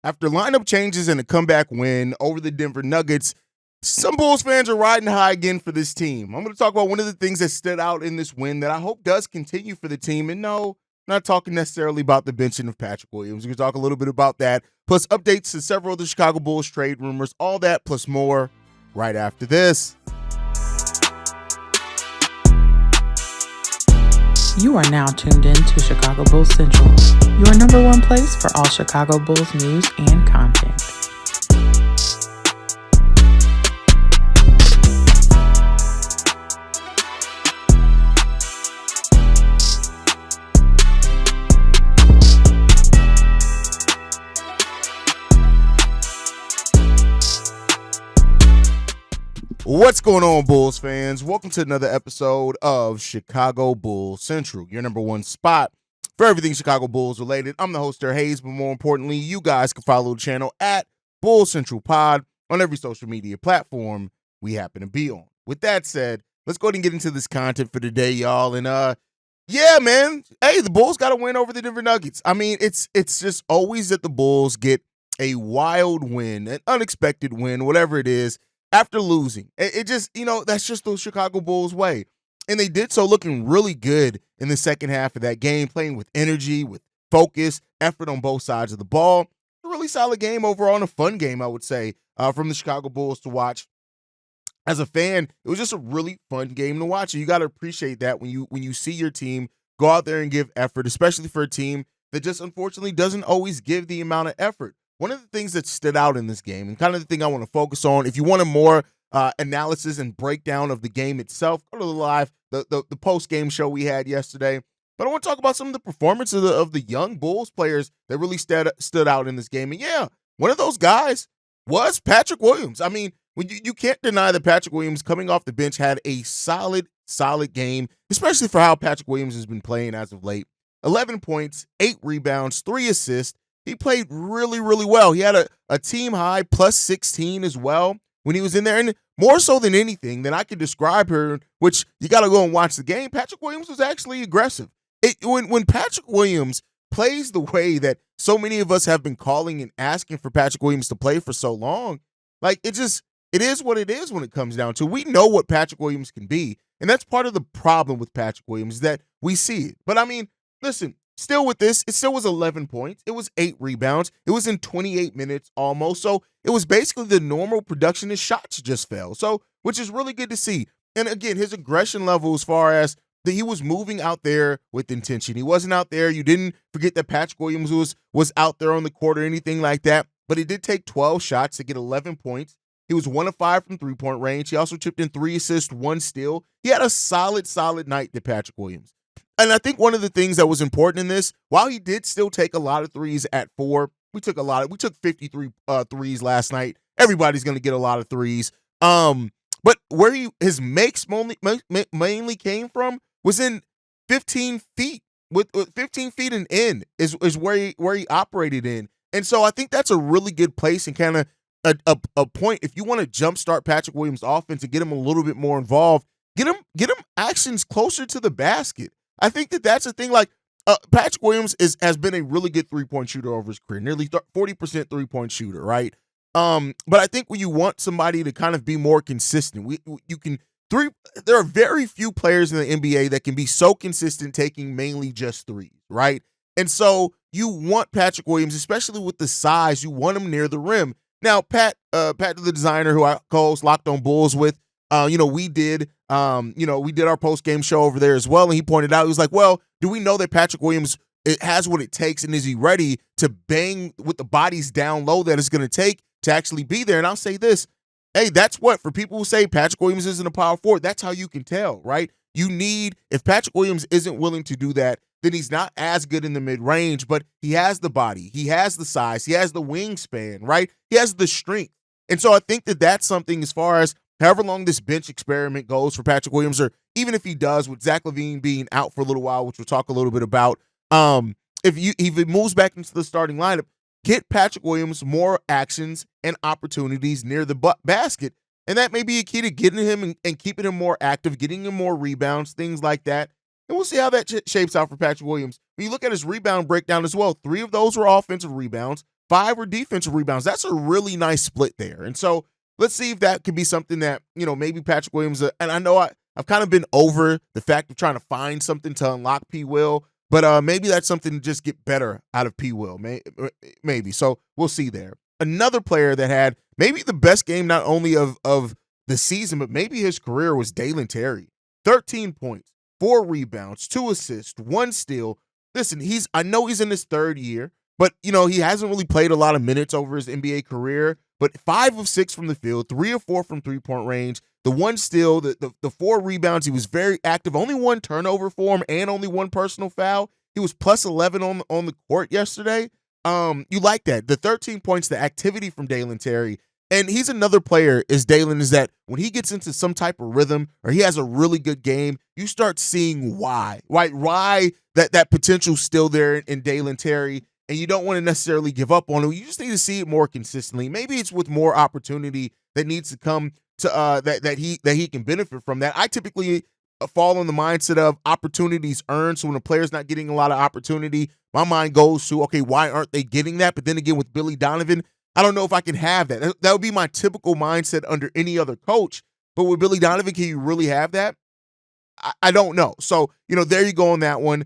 After lineup changes and a comeback win over the Denver Nuggets, some Bulls fans are riding high again for this team. I'm going to talk about one of the things that stood out in this win that I hope does continue for the team. And no, I'm not talking necessarily about the benching of Patrick Williams. We're going to talk a little bit about that, plus updates to several of the Chicago Bulls trade rumors, all that plus more right after this. You are now tuned in to Chicago Bulls Central, your number one place for all Chicago Bulls news and content. What's going on, Bulls fans? Welcome to another episode of Chicago Bulls Central, your number one spot for everything Chicago Bulls related. I'm the host, Hayes, but more importantly, you guys can follow the channel at Bulls Central Pod on every social media platform we happen to be on. With that said, let's go ahead and get into this content for today, y'all. And yeah, man, hey, the Bulls got to win over the Denver Nuggets. I mean, it's just always that the Bulls get a wild win, an unexpected win, whatever it is, after losing. It just, that's just the Chicago Bulls way. And they did so looking really good in the second half of that game, playing with energy, with focus, effort on both sides of the ball. A really solid game overall and a fun game, I would say, from the Chicago Bulls to watch. As a fan, it was just a really fun game to watch. And you got to appreciate that when you see your team go out there and give effort, especially for a team that just unfortunately doesn't always give the amount of effort. One of the things that stood out in this game, and kind of the thing I want to focus on, if you want a more analysis and breakdown of the game itself, go to the post-game show we had yesterday. But I want to talk about some of the performances of the young Bulls players that really stood out in this game. And yeah, one of those guys was Patrick Williams. I mean, you can't deny that Patrick Williams coming off the bench had a solid game, especially for how Patrick Williams has been playing as of late. 11 points, 8 rebounds, 3 assists. He played really, really well. He had a team high plus 16 as well when he was in there. And more so than anything that I could describe her, which you got to go and watch the game, Patrick Williams was actually aggressive. When Patrick Williams plays the way that so many of us have been calling and asking for Patrick Williams to play for so long, like it is what it is when it comes down to it. We know what Patrick Williams can be. And that's part of the problem with Patrick Williams is that we see it. But I mean, listen, still with this, it still was 11 points. It was 8 rebounds. It was in 28 minutes almost. So it was basically the normal production. His shots just fell. So, which is really good to see. And again, his aggression level as far as that he was moving out there with intention. He wasn't out there. You didn't forget that Patrick Williams was out there on the court or anything like that. But it did take 12 shots to get 11 points. He was 1 of 5 from three-point range. He also chipped in 3 assists, 1 steal. He had a solid night to Patrick Williams. And I think one of the things that was important in this, while he did still take a lot of threes at 4, we took 53 threes last night. Everybody's going to get a lot of threes. But where his makes mainly came from was in 15 feet. With 15 feet and in is where he operated in. And so I think that's a really good place and kind of a point. If you want to jumpstart Patrick Williams' offense and get him a little bit more involved, get him actions closer to the basket. I think that's the thing. Like Patrick Williams has been a really good three-point shooter over his career, nearly 40% three-point shooter, right? But I think when you want somebody to kind of be more consistent, there are very few players in the NBA that can be so consistent taking mainly just threes, right? And so you want Patrick Williams, especially with the size, you want him near the rim. Now, Pat, the designer who I co-host Locked on Bulls with, we did our post-game show over there as well, and he pointed out, he was like, well, do we know that Patrick Williams has what it takes, and is he ready to bang with the bodies down low that it's going to take to actually be there? And I'll say this, hey, that's what, for people who say Patrick Williams isn't a power forward, that's how you can tell, right? If Patrick Williams isn't willing to do that, then he's not as good in the mid-range, but he has the body, he has the size, he has the wingspan, right? He has the strength. And so I think that that's something as far as however long this bench experiment goes for Patrick Williams, or even if he does with Zach LaVine being out for a little while, which we'll talk a little bit about, if he moves back into the starting lineup, get Patrick Williams more actions and opportunities near the basket. And that may be a key to getting him and keeping him more active, getting him more rebounds, things like that. And we'll see how that shapes out for Patrick Williams. When you look at his rebound breakdown as well, 3 of those were offensive rebounds, 5 were defensive rebounds. That's a really nice split there. And so let's see if that could be something that, maybe Patrick Williams, and I know I've kind of been over the fact of trying to find something to unlock P. Will, but maybe that's something to just get better out of P. Will, maybe. So we'll see there. Another player that had maybe the best game not only of the season, but maybe his career was Dalen Terry. 13 points, 4 rebounds, 2 assists, 1 steal. Listen, I know he's in his 3rd year, but, he hasn't really played a lot of minutes over his NBA career, but 5 of 6 from the field, 3 of 4 from three-point range, the 1 steal, the 4 rebounds. He was very active, only 1 turnover for him and only 1 personal foul. He was plus 11 on the court yesterday. You like that. The 13 points, the activity from Dalen Terry. And he's another player, is that when he gets into some type of rhythm or he has a really good game, you start seeing why, right? Why that potential's still there in Dalen Terry, and you don't want to necessarily give up on him. You just need to see it more consistently. Maybe it's with more opportunity that needs to come to that he can benefit from that. I typically fall in the mindset of opportunities earned. So when a player's not getting a lot of opportunity, my mind goes to, okay, why aren't they getting that? But then again, with Billy Donovan, I don't know if I can have that. That would be my typical mindset under any other coach. But with Billy Donovan, can you really have that? I don't know. So, there you go on that one.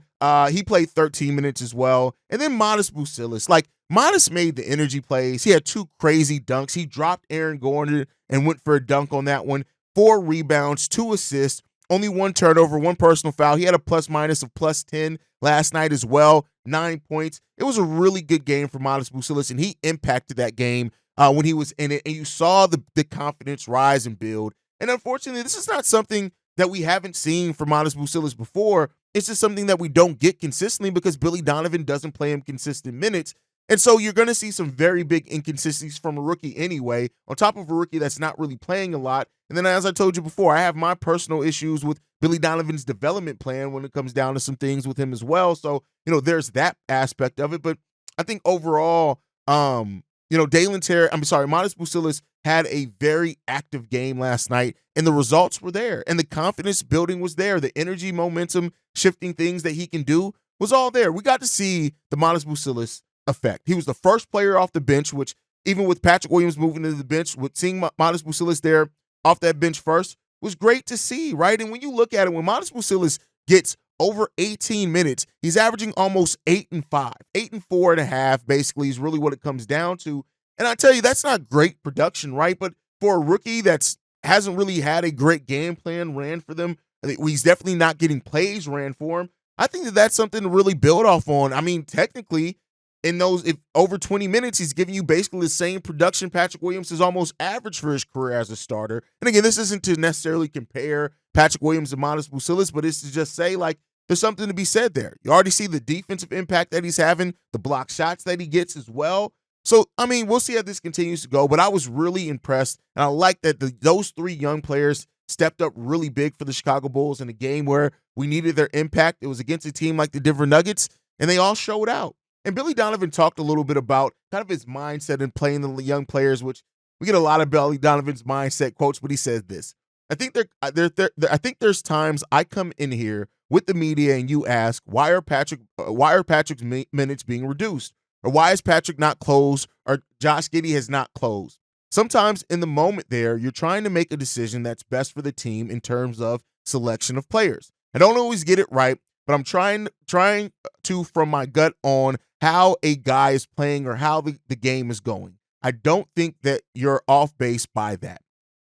He played 13 minutes as well. And then Matas Buzelis. Matas made the energy plays. He had 2 crazy dunks. He dropped Aaron Gordon and went for a dunk on that one. 4 rebounds, 2 assists, only 1 turnover, 1 personal foul. He had a plus-minus of plus 10 last night as well, 9 points. It was a really good game for Matas Buzelis, and he impacted that game when he was in it. And you saw the confidence rise and build. And unfortunately, this is not something that we haven't seen from Matas Buzelis before. It's just something that we don't get consistently because Billy Donovan doesn't play him consistent minutes. And so you're going to see some very big inconsistencies from a rookie anyway, on top of a rookie that's not really playing a lot. And then, as I told you before, I have my personal issues with Billy Donovan's development plan when it comes down to some things with him as well. So, there's that aspect of it. But I think overall, Matas Buzelis had a very active game last night, and the results were there, and the confidence building was there. The energy, momentum, shifting things that he can do was all there. We got to see the Matas Buzelis effect. He was the first player off the bench, which even with Patrick Williams moving to the bench, with seeing Matas Buzelis there off that bench first was great to see, right? And when you look at it, when Matas Buzelis gets over 18 minutes, he's averaging almost 8 and 5, 8 and 4.5, basically is really what it comes down to. And I tell you, that's not great production, right? But for a rookie that's hasn't really had a great game plan ran for them, he's definitely not getting plays ran for him. I think that's something to really build off on. I mean, technically, in those over 20 minutes, he's giving you basically the same production Patrick Williams has almost averaged for his career as a starter. And again, this isn't to necessarily compare Patrick Williams and Matas Buzelis, but it's to just say, there's something to be said there. You already see the defensive impact that he's having, the block shots that he gets as well. So, I mean, we'll see how this continues to go, but I was really impressed, and I like that those 3 young players stepped up really big for the Chicago Bulls in a game where we needed their impact. It was against a team like the Denver Nuggets, and they all showed out. And Billy Donovan talked a little bit about kind of his mindset in playing the young players, which we get a lot of Billy Donovan's mindset quotes, but he says this. I think there's times I come in here with the media and you ask, why are Patrick's minutes being reduced? Or why is Patrick not closed? Or Josh Giddey has not closed? Sometimes in the moment there, you're trying to make a decision that's best for the team in terms of selection of players. I don't always get it right, but I'm trying to from my gut on how a guy is playing or how the game is going. I don't think that you're off base by that.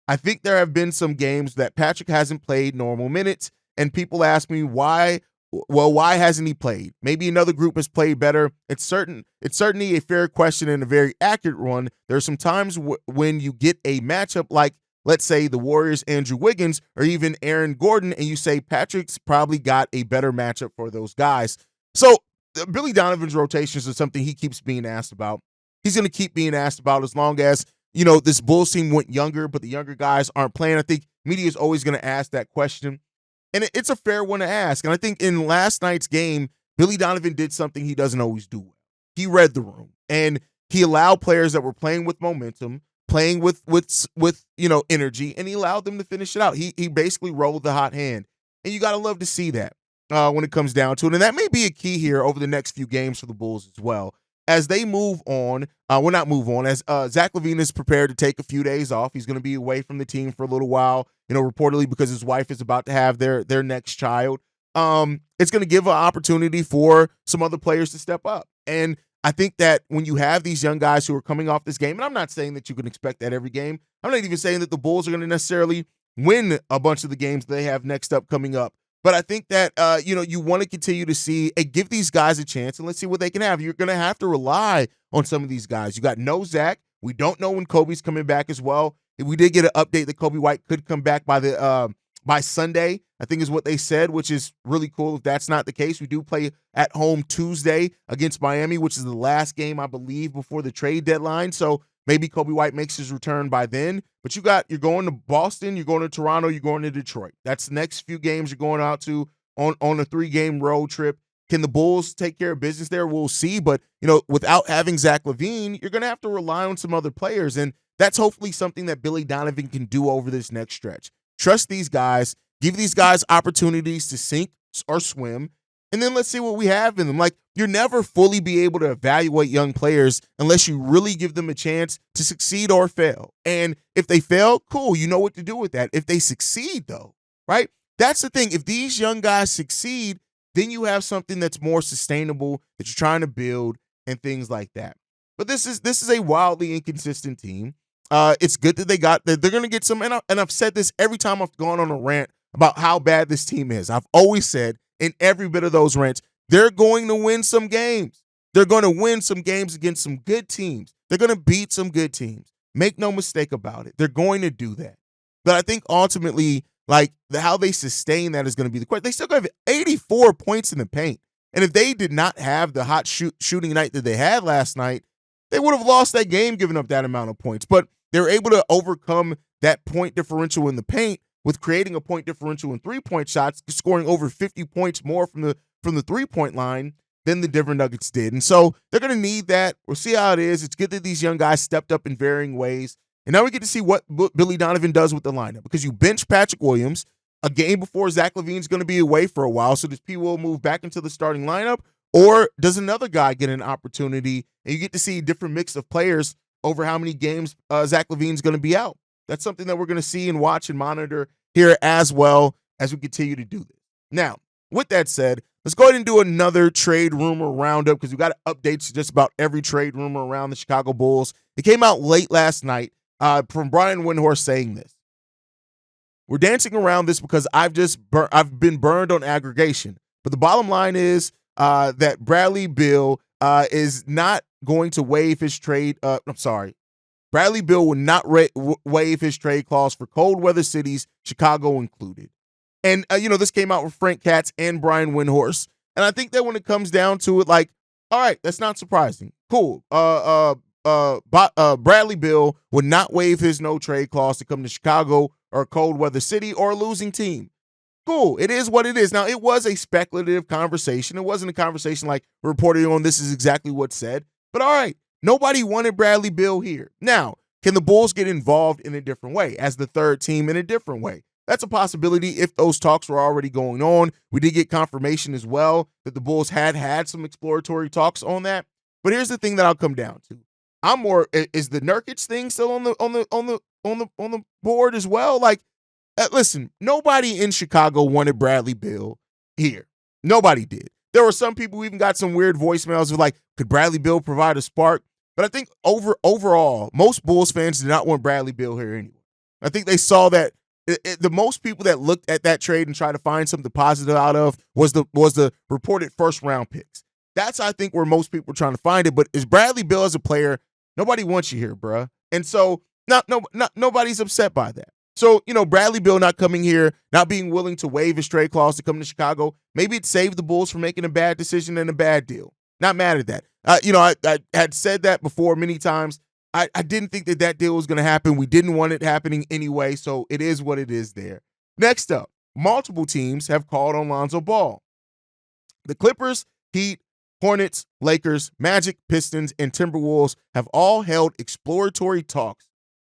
I think there have been some games that Patrick hasn't played normal minutes, and people ask me why. Well, why hasn't he played? Maybe another group has played better. It's certainly a fair question and a very accurate one. There are some times when you get a matchup like, let's say, the Warriors, Andrew Wiggins, or even Aaron Gordon, and you say Patrick's probably got a better matchup for those guys. So Billy Donovan's rotations are something he keeps being asked about. He's going to keep being asked about as long as, this Bulls team went younger, but the younger guys aren't playing. I think media is always going to ask that question. And it's a fair one to ask. And I think in last night's game, Billy Donovan did something he doesn't always do well. He read the room, and he allowed players that were playing with momentum, playing with energy, and he allowed them to finish it out. He basically rolled the hot hand. And you got to love to see that when it comes down to it. And that may be a key here over the next few games for the Bulls as well. as they move on, as Zach LaVine is prepared to take a few days off. He's going to be away from the team for a little while, reportedly because his wife is about to have their next child. It's going to give an opportunity for some other players to step up. And I think that when you have these young guys who are coming off this game, and I'm not saying that you can expect that every game. I'm not even saying that the Bulls are going to necessarily win a bunch of the games they have next up coming up. But I think that, you want to continue to see and give these guys a chance, and let's see what they can have. You're going to have to rely on some of these guys. You got no Zach. We don't know when Kobe's coming back as well. We did get an update that Kobe White could come back by Sunday, I think is what they said, which is really cool. If that's not the case, we do play at home Tuesday against Miami, which is the last game, I believe, before the trade deadline. So maybe Kobe White makes his return by then. But you're going to Boston, you're going to Toronto, you're going to Detroit. That's the next few games you're going out to on a 3-game road trip. Can the Bulls take care of business there? We'll see. But, without having Zach LaVine, you're going to have to rely on some other players. And that's hopefully something that Billy Donovan can do over this next stretch. Trust these guys, give these guys opportunities to sink or swim, and then let's see what we have in them. Like, you'll never fully be able to evaluate young players unless you really give them a chance to succeed or fail. And if they fail, cool, you know what to do with that. If they succeed, though, right? That's the thing. If these young guys succeed, then you have something that's more sustainable that you're trying to build and things like that. But this is a wildly inconsistent team. It's good that they're going to get some, and I've said this every time I've gone on a rant about how bad this team is. I've always said in every bit of those rants, they're going to win some games. They're going to win some games against some good teams. They're going to beat some good teams. Make no mistake about it. They're going to do that. But I think ultimately, how they sustain that is going to be the question. They still have 84 points in the paint. And if they did not have the hot shooting night that they had last night, they would have lost that game giving up that amount of points. But they're able to overcome that point differential in the paint with creating a point differential in 3-point shots, scoring over 50 points more from the 3-point line than the Denver Nuggets did. And so they're going to need that. We'll see how it is. It's good that these young guys stepped up in varying ways. And now we get to see what Billy Donovan does with the lineup, because you bench Patrick Williams a game before Zach LaVine's going to be away for a while. So does P. Will move back into the starting lineup, or does another guy get an opportunity and you get to see a different mix of players over how many games Zach LaVine's going to be out? That's something that we're going to see and watch and monitor here as well as we continue to do this. Now, with that said, let's go ahead and do another trade rumor roundup, because we got updates to just about every trade rumor around the Chicago Bulls. It came out late last night from Brian Windhorst saying this. We're dancing around this because I've been burned on aggregation. But the bottom line is that Bradley Beal is not going to waive his trade. Bradley Beal will not waive his trade clause for cold weather cities, Chicago included. And, this came out with Frank Katz and Brian Windhorst. And I think that when it comes down to it, all right, that's not surprising. Cool. Bradley Beal would not waive his no trade clause to come to Chicago or a cold weather city or a losing team. Cool. It is what it is. Now, it was a speculative conversation. It wasn't a conversation like reporting on this is exactly what's said. But all right, nobody wanted Bradley Beal here. Now, can the Bulls get involved in a different way as the third team in a different way? That's a possibility if those talks were already going on. We did get confirmation as well that the Bulls had some exploratory talks on that. But here's the thing that I'll come down to. Is the Nurkic thing still on the board as well? Listen, nobody in Chicago wanted Bradley Beal here. Nobody did. There were some people who even got some weird voicemails of could Bradley Beal provide a spark? But I think overall, most Bulls fans did not want Bradley Beal here anyway. I think they saw that the most people that looked at that trade and tried to find something positive out of was the reported first-round picks. That's, I think, where most people were trying to find it. But is Bradley Beal as a player, nobody wants you here, bruh. And so nobody's upset by that. So, Bradley Beal not coming here, not being willing to waive his trade clause to come to Chicago, maybe it saved the Bulls from making a bad decision and a bad deal. Not mad at that. I had said that before many times. I didn't think that deal was going to happen. We didn't want it happening anyway, so it is what it is there. Next up, multiple teams have called on Lonzo Ball. The Clippers, Heat, Hornets, Lakers, Magic, Pistons, and Timberwolves have all held exploratory talks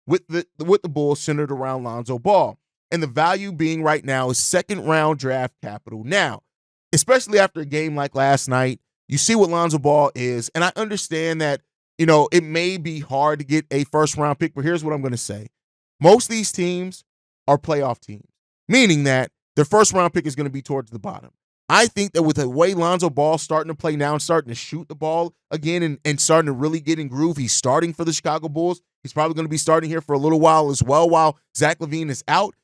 with the Bulls centered around Lonzo Ball. And the value being right now is second-round draft capital. Now, especially after a game like last night, You see what Lonzo Ball is, and I understand that, it may be hard to get a first-round pick, but here's what I'm going to say. Most of these teams are playoff teams, meaning that their first-round pick is going to be towards the bottom. I think that with the way Lonzo Ball starting to play now and starting to shoot the ball again and starting to really get in groove, he's starting for the Chicago Bulls. He's probably going to be starting here for a little while as well while Zach LaVine is out.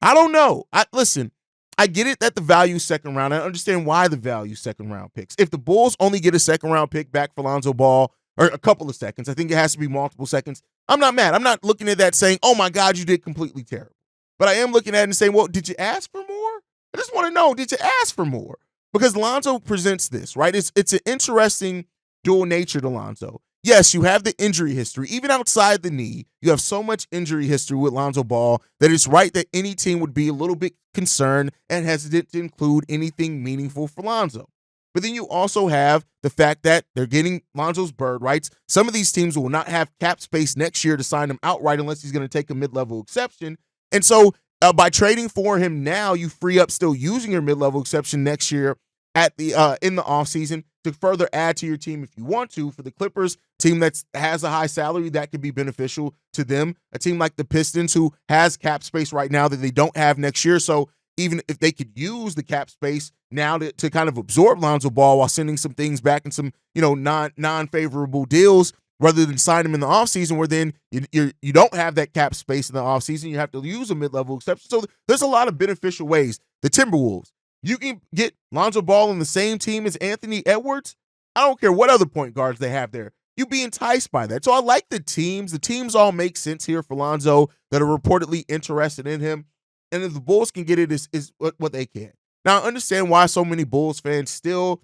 I don't know. Listen, I get it that the value second round. I understand why the value second round picks. If the Bulls only get a second round pick back for Lonzo Ball, or a couple of seconds, I think it has to be multiple seconds, I'm not mad. I'm not looking at that saying, oh my God, you did completely terrible. But I am looking at it and saying, well, did you ask for more? I just want to know, did you ask for more? Because Lonzo presents this, right? It's an interesting dual nature to Lonzo. Yes, you have the injury history. Even outside the knee, you have so much injury history with Lonzo Ball that it's right that any team would be a little bit concerned and hesitant to include anything meaningful for Lonzo. But then you also have the fact that they're getting Lonzo's bird rights. Some of these teams will not have cap space next year to sign him outright unless he's going to take a mid-level exception. And so by trading for him now, you free up still using your mid-level exception next year at the in the offseason to further add to your team if you want to. For the Clippers, team that has a high salary, that could be beneficial to them. A team like the Pistons, who has cap space right now that they don't have next year. So even if they could use the cap space now to kind of absorb Lonzo Ball while sending some things back and some, non-favorable deals rather than sign him in the offseason, where then you don't have that cap space in the offseason. You have to use a mid-level exception. So there's a lot of beneficial ways. The Timberwolves, you can get Lonzo Ball on the same team as Anthony Edwards. I don't care what other point guards they have there. You'd be enticed by that. So I like the teams. The teams all make sense here for Lonzo that are reportedly interested in him. And if the Bulls can get it, is what they can. Now, I understand why so many Bulls fans still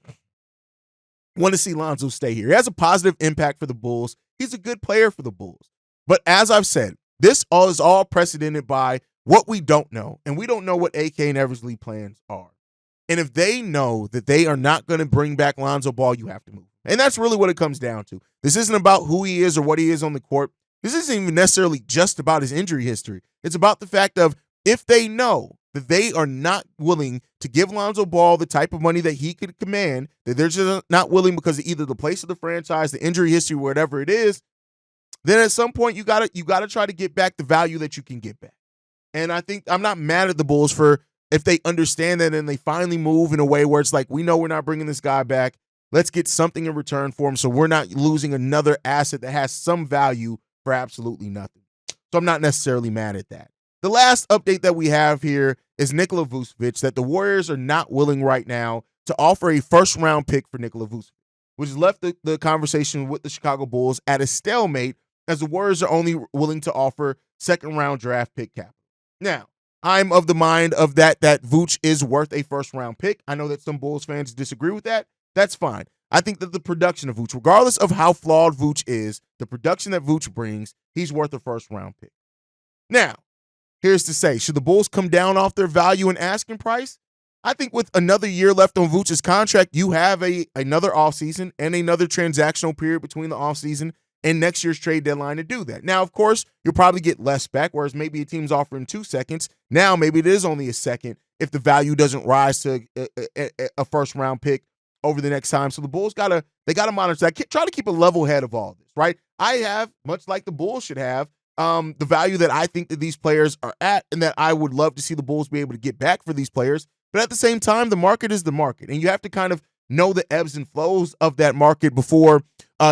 want to see Lonzo stay here. He has a positive impact for the Bulls. He's a good player for the Bulls. But as I've said, this is all precedented by what we don't know. And we don't know what AK and Eversley plans are. And if they know that they are not going to bring back Lonzo Ball, you have to move. And that's really what it comes down to. This isn't about who he is or what he is on the court. This isn't even necessarily just about his injury history. It's about the fact of, if they know that they are not willing to give Lonzo Ball the type of money that he could command, that they're just not willing because of either the place of the franchise, the injury history, whatever it is, then at some point you gotta try to get back the value that you can get back. And I think I'm not mad at the Bulls for if they understand that and they finally move in a way where it's like, we know we're not bringing this guy back. Let's get something in return for him so we're not losing another asset that has some value for absolutely nothing. So I'm not necessarily mad at that. The last update that we have here is Nikola Vucevic, that the Warriors are not willing right now to offer a first-round pick for Nikola Vucevic, which has left the conversation with the Chicago Bulls at a stalemate, as the Warriors are only willing to offer second-round draft pick capital. Now, I'm of the mind of that Vooch is worth a first-round pick. I know that some Bulls fans disagree with that. That's fine. I think that the production of Vooch, regardless of how flawed Vooch is, the production that Vooch brings, he's worth a first-round pick. Now, here's to say, should the Bulls come down off their value and asking price? I think with another year left on Vooch's contract, you have another offseason and another transactional period between the offseason and next year's trade deadline to do that. Now, of course, you'll probably get less back, whereas maybe a team's offering 2 seconds. Now, maybe it is only a second if the value doesn't rise to a first-round pick over the next time. So the Bulls gotta monitor that. Try to keep a level head of all this, right? I have, much like the Bulls should have, the value that I think that these players are at and that I would love to see the Bulls be able to get back for these players. But at the same time, the market is the market, and you have to kind of know the ebbs and flows of that market before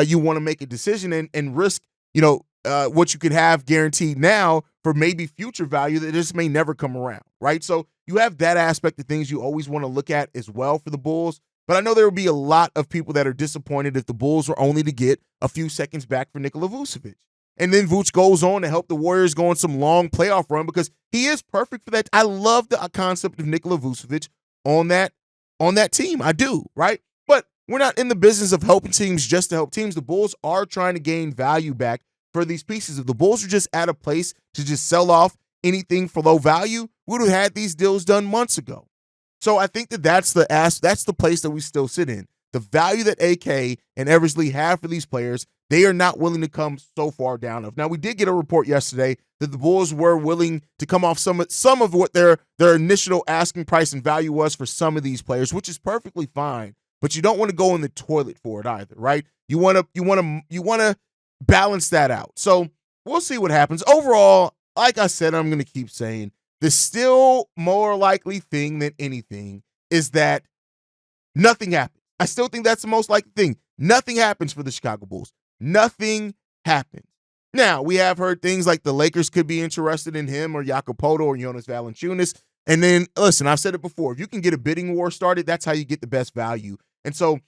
you want to make a decision and risk, what you could have guaranteed now for maybe future value that just may never come around, right? So you have that aspect of things you always want to look at as well for the Bulls. But I know there will be a lot of people that are disappointed if the Bulls were only to get a few seconds back for Nikola Vucevic. And then Vooch goes on to help the Warriors go on some long playoff run because he is perfect for that. I love the concept of Nikola Vucevic on that team. I do, right? But we're not in the business of helping teams just to help teams. The Bulls are trying to gain value back for these pieces. If the Bulls are just at a place to just sell off anything for low value, we would have had these deals done months ago. So I think that's the place that we still sit in. The value that AK and Eversley have for these players, they are not willing to come so far down of. Now, we did get a report yesterday that the Bulls were willing to come off some of what their initial asking price and value was for some of these players, which is perfectly fine. but you don't want to go in the toilet for it either, right? You want to balance that out. So we'll see what happens. Overall, like I said, I'm going to keep saying the still more likely thing than anything is that nothing happens. I still think that's the most likely thing. Nothing happens for the Chicago Bulls. Nothing happens. Now, we have heard things like the Lakers could be interested in him or Jakopoto or Jonas Valanciunas. And then, listen, I've said it before. If you can get a bidding war started, that's how you get the best value. And so,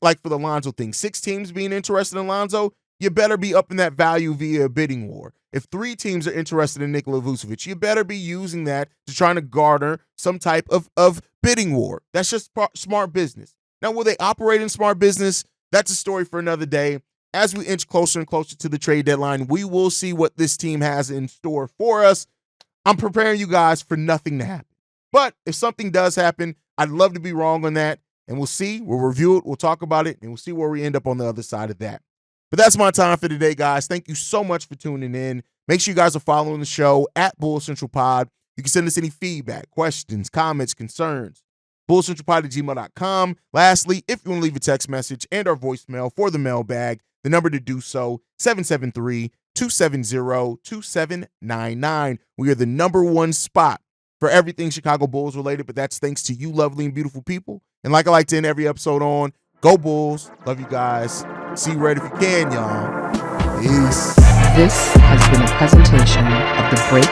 like for the Lonzo thing, 6 teams being interested in Lonzo, you better be upping that value via a bidding war. If 3 teams are interested in Nikola Vucevic, you better be using that to try to garner some type of bidding war. That's just smart business. Now, will they operate in smart business? That's a story for another day. As we inch closer and closer to the trade deadline, we will see what this team has in store for us. I'm preparing you guys for nothing to happen. But if something does happen, I'd love to be wrong on that. And we'll see. We'll review it. We'll talk about it. And we'll see where we end up on the other side of that. But that's my time for today, guys. Thank you so much for tuning in. Make sure you guys are following the show at Bull Central Pod. You can send us any feedback, questions, comments, concerns. BullCentralPod@gmail.com. Lastly, if you want to leave a text message and our voicemail for the mailbag, the number to do so, 773-270-2799. We are the #1 spot for everything Chicago Bulls related, but that's thanks to you lovely and beautiful people. And like I like to end every episode on, go Bulls. Love you guys. See you right if you can, y'all. Peace. This has been a presentation of the Break